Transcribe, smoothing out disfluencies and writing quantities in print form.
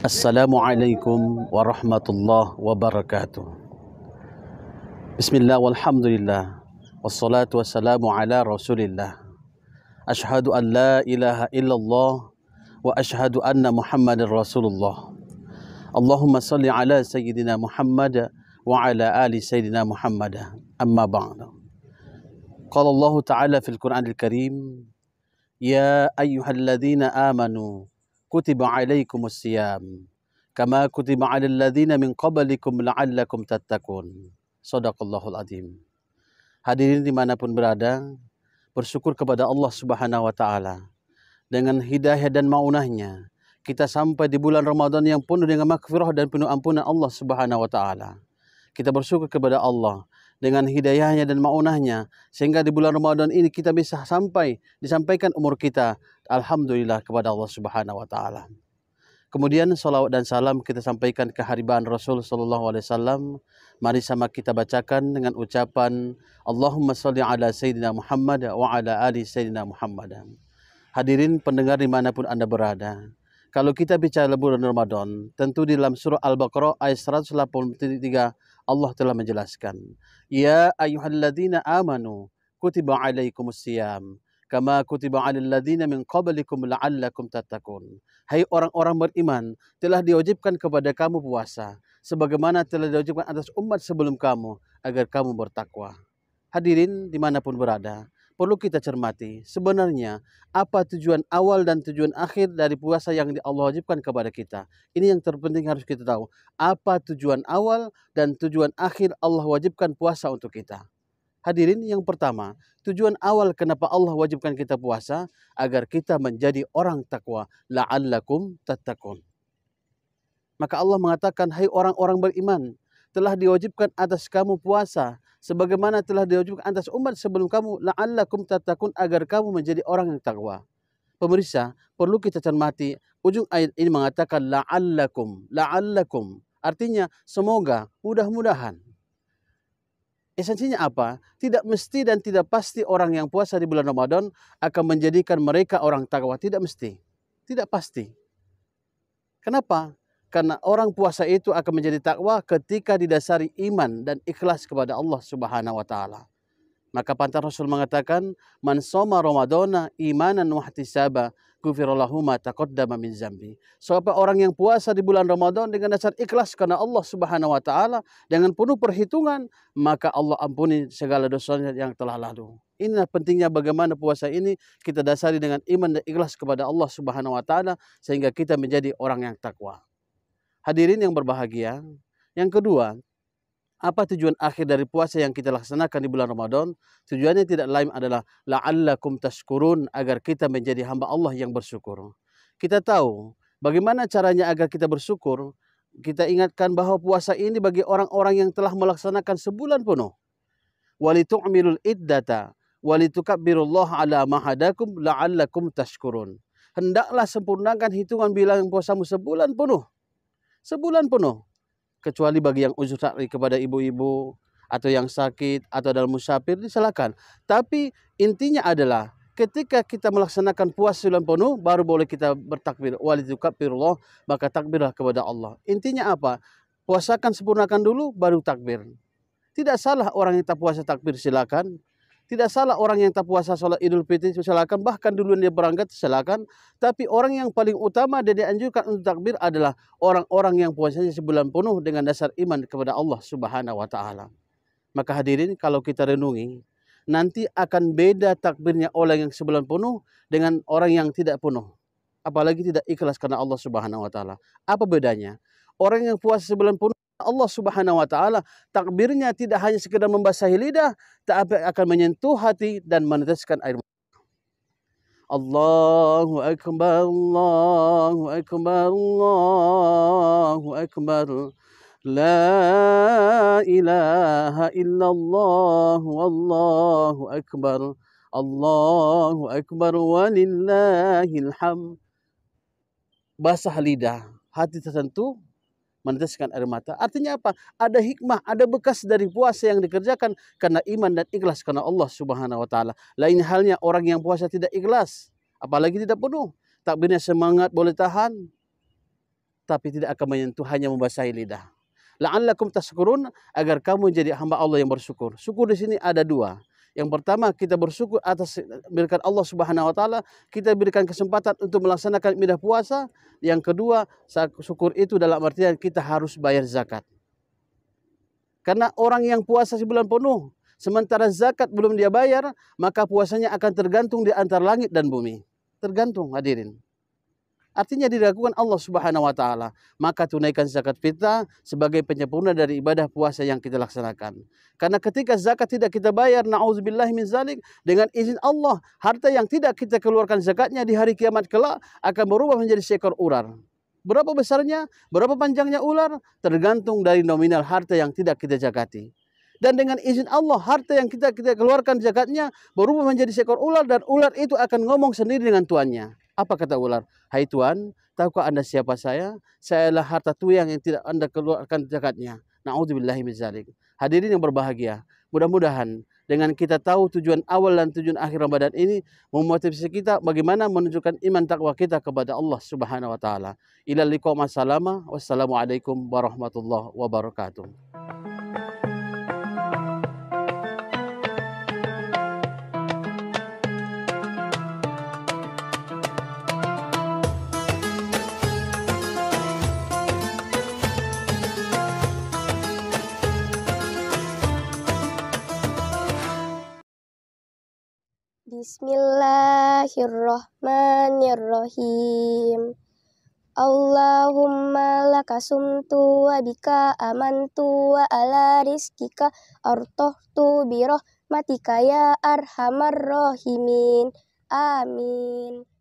Assalamualaikum warahmatullahi wabarakatuh. Bismillah walhamdulillah wassalatu wassalamu ala rasulillah. Ashhadu an la ilaha illallah wa ashhadu anna muhammadar rasulullah. Allahumma salli ala sayyidina Muhammad wa ala ali sayyidina Muhammad. Amma ba'd. Qala Allah Ta'ala fil Qur'anil Karim, ya ayyuhalladzina amanu kutiba alaikumus siyam kama kutiba alal ladzina min qablikum la'allakum tattaqun. Shadaqallahul azim. Hadirin dimanapun berada, bersyukur kepada Allah Subhanahu wa taala dengan hidayah dan maunahnya kita sampai di bulan Ramadan yang penuh dengan maghfirah dan penuh ampunan Allah Subhanahu wa taala. Kita bersyukur kepada Allah dengan hidayahnya dan maunahnya sehingga di bulan Ramadan ini kita bisa sampai disampaikan umur kita, alhamdulillah, kepada Allah Subhanahu wa taala. Kemudian salawat dan salam kita sampaikan ke haribaan Rasul sallallahu alaihi wasallam. Mari sama kita bacakan dengan ucapan Allahumma shalli ala sayyidina Muhammad wa ala ali sayyidina Muhammad. Hadirin pendengar dimanapun Anda berada, kalau kita bicara bulan Ramadan, tentu di dalam surah Al-Baqarah ayat 183 Allah telah menjelaskan, ya ayyuhalladzina amanu kutiba alaikumus siyam kama kutiba alal ladzina min qablikum la'allakum tattaqun. Hai orang-orang beriman, telah diwajibkan kepada kamu puasa sebagaimana telah diwajibkan atas umat sebelum kamu agar kamu bertakwa. Hadirin dimanapun berada, perlu kita cermati sebenarnya apa tujuan awal dan tujuan akhir dari puasa yang Allah wajibkan kepada kita. Ini yang terpenting harus kita tahu. Apa tujuan awal dan tujuan akhir Allah wajibkan puasa untuk kita. Hadirin, yang pertama, tujuan awal kenapa Allah wajibkan kita puasa agar kita menjadi orang takwa, la'allakum tattaqun. Maka Allah mengatakan, hai orang-orang beriman, telah diwajibkan atas kamu puasa sebagaimana telah diwajibkan atas umat sebelum kamu, la'allakum tattaqun, agar kamu menjadi orang yang takwa. Pemirsa, perlu kita cermati, ujung ayat ini mengatakan la'allakum, la'allakum, artinya semoga, mudah-mudahan. Esensinya apa? Tidak mesti dan tidak pasti orang yang puasa di bulan Ramadan akan menjadikan mereka orang takwa. Tidak mesti. Tidak pasti. Kenapa? Karena orang puasa itu akan menjadi takwa ketika didasari iman dan ikhlas kepada Allah Subhanahu wa taala. Maka pantas Rasul mengatakan, man shoma ramadhana imanan wa ihtisaba ghufira lahu ma taqaddama min zambi. Siapa orang yang puasa di bulan Ramadan dengan dasar ikhlas karena Allah Subhanahu wa taala dengan penuh perhitungan, maka Allah ampuni segala dosanya yang telah lalu. Inilah pentingnya bagaimana puasa ini kita dasari dengan iman dan ikhlas kepada Allah Subhanahu wa taala sehingga kita menjadi orang yang takwa. Hadirin yang berbahagia, yang kedua, apa tujuan akhir dari puasa yang kita laksanakan di bulan Ramadan? Tujuannya tidak lain adalah la'allakum tashkurun, agar kita menjadi hamba Allah yang bersyukur. Kita tahu bagaimana caranya agar kita bersyukur. Kita ingatkan bahwa puasa ini bagi orang-orang yang telah melaksanakan sebulan penuh. Walitu'milul iddata walitukabbirullaha ala ma hadakum la'allakum tashkurun. Hendaklah sempurnakan hitungan bilangan puasamu sebulan penuh. Sebulan penuh. Kecuali bagi yang uzur syar'i kepada ibu-ibu atau yang sakit atau dalam musafir, silakan. Tapi intinya adalah ketika kita melaksanakan puasa sebulan penuh baru boleh kita bertakbir. Walitukabbirullah, maka takbirlah kepada Allah. Intinya apa? Puasakan, sempurnakan dulu baru takbir. Tidak salah orang yang tak puasa takbir, silakan. Tidak salah orang yang tak puasa sholat Idul Fitri, silakan. Bahkan duluan dia berangkat, silakan. Tapi orang yang paling utama dan dianjurkan untuk takbir adalah orang-orang yang puasanya sebulan penuh dengan dasar iman kepada Allah Subhanahu wa taala. Maka hadirin, kalau kita renungi, nanti akan beda takbirnya orang yang sebulan penuh dengan orang yang tidak penuh. Apalagi tidak ikhlas karena Allah Subhanahu wa taala. Apa bedanya? Orang yang puasa sebulan penuh Allah Subhanahu wa taala, takbirnya tidak hanya sekedar membasahi lidah, tapi akan menyentuh hati dan meneteskan air mata. Allahu akbar, Allahu akbar, Allahu akbar. La ilaha illallah, wallahu akbar. Allahu akbar walillahil hamd. Basah lidah, hati tersentuh, meneteskan air mata. Artinya apa? Ada hikmah, ada bekas dari puasa yang dikerjakan karena iman dan ikhlas karena Allah Subhanahu wa taala. Lain halnya orang yang puasa tidak ikhlas, apalagi tidak penuh. Takbirnya semangat boleh tahan, tapi tidak akan menyentuh, hanya membasahi lidah. La'allakum tashkurun, agar kamu jadi hamba Allah yang bersyukur. Syukur di sini ada dua. Yang pertama, kita bersyukur atas berikan Allah Subhanahu wa taala, kita berikan kesempatan untuk melaksanakan ibadah puasa. Yang kedua, syukur itu dalam artian kita harus bayar zakat. Karena orang yang puasa sebulan penuh, sementara zakat belum dia bayar, maka puasanya akan tergantung di antara langit dan bumi. Tergantung, hadirin. Artinya diragukan Allah Subhanahu wa taala. Maka tunaikan zakat fitrah sebagai penyempurna dari ibadah puasa yang kita laksanakan. Karena ketika zakat tidak kita bayar, na'udzubillahi min zalik, dengan izin Allah, harta yang tidak kita keluarkan zakatnya di hari kiamat kelak akan berubah menjadi seekor ular. Berapa besarnya, berapa panjangnya ular, tergantung dari nominal harta yang tidak kita zakati. Dan dengan izin Allah, harta yang kita keluarkan zakatnya berubah menjadi seekor ular, dan ular itu akan ngomong sendiri dengan tuannya. Apa kata ular? Hai Tuan, tahukah Anda siapa saya? Saya adalah harta tuyang yang tidak Anda keluarkan zakatnya. Na'udzubillahi min dzalik. Hadirin yang berbahagia, mudah-mudahan dengan kita tahu tujuan awal dan tujuan akhir Ramadan ini memotivasi kita bagaimana menunjukkan iman takwa kita kepada Allah Subhanahu wa taala. Ilal liqa ma'assalama. Wassalamualaikum warahmatullahi wabarakatuh. Bismillahirrahmanirrahim. Allahumma laka sumtu wa bika amantu wa ala rizkika artohtu bi rahmatika ya arhamar rahimin. Amin.